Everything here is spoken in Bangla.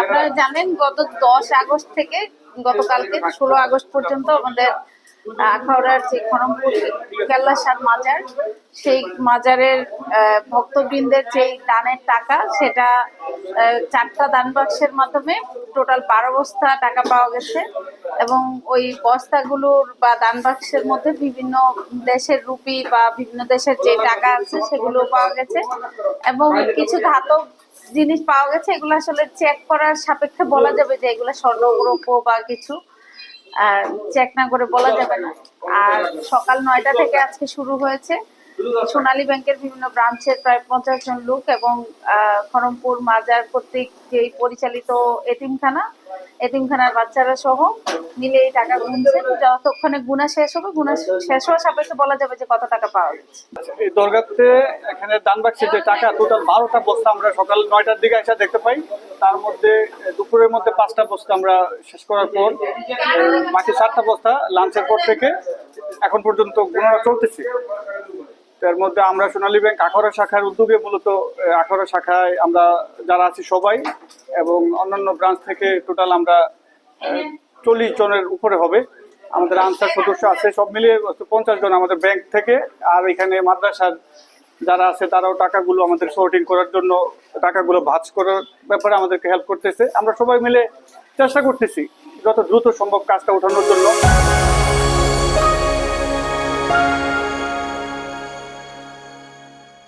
আপনারা জানেন গত 10 আগস্ট থেকে গতকালকে 16 আগস্ট পর্যন্ত আমাদের আখাউড়ার যে খড়মপুর কেল্লাসার মাজার, সেই মাজারের ভক্তবৃন্দের যে দানের টাকা, সেটা 4টা দান বাক্সের মাধ্যমে টোটাল 12 বস্তা টাকা পাওয়া গেছে। এবং ওই বস্তাগুলোর বা দান বাক্সের মধ্যে বিভিন্ন দেশের রুপি বা বিভিন্ন দেশের যে টাকা আছে সেগুলো পাওয়া গেছে, এবং কিছু ধাতব জিনিস পাওয়া গেছে। এগুলো আসলে চেক করার সাপেক্ষে বলা যাবে যে এগুলো স্বর্ণ রৌপ্য বা কিছু, আর চেক না করে বলা যাবে না। আর সকাল 9টা থেকে আজকে শুরু হয়েছে সোনালী ব্যাংকের বিভিন্ন ব্রাঞ্চের প্রায় 50 জন লোক এবং খড়মপুর মাজার কর্তৃক যে পরিচালিত এতিমখানার বাচ্চারা সহ মিলে এই টাকা গুনছেন। যতক্ষণে গুনা শেষ হবে, গুনা শেষ হওয়ার সাপেক্ষে বলা যাবে যে কত টাকা পাওয়া গেছে। এই দরগাতে এখানে দান বাক্সের যে টাকা টোটাল 12টা বস্তা আমরা সকাল 9টার দিকে এসে দেখতে পাই। তার মধ্যে দুপুরের মধ্যে 5টা বস্তা আমরা শেষ করার পর বাকি 7টা বস্তা লাঞ্চের পর থেকে এখন পর্যন্ত গণনা চলতেছে। তার মধ্যে আমরা সোনালী ব্যাংক আখাউড়া শাখার উদ্যোগে মূলত আখাউড়া শাখায় আমরা যারা আছি সবাই এবং অন্যান্য ব্রাঞ্চ থেকে টোটাল আমরা 40 জনের উপরে হবে। আমাদের আনসার সদস্য আছে, সব মিলিয়ে 50 জন আমাদের ব্যাংক থেকে। আর এখানে মাদ্রাসার যারা আছে তারাও টাকাগুলো আমাদের সর্টিং করার জন্য, টাকাগুলো ভাঁজ করার ব্যাপারে আমাদেরকে হেল্প করতেছে। আমরা সবাই মিলে চেষ্টা করতেছি যত দ্রুত সম্ভব কাজটা ওঠানোর জন্য।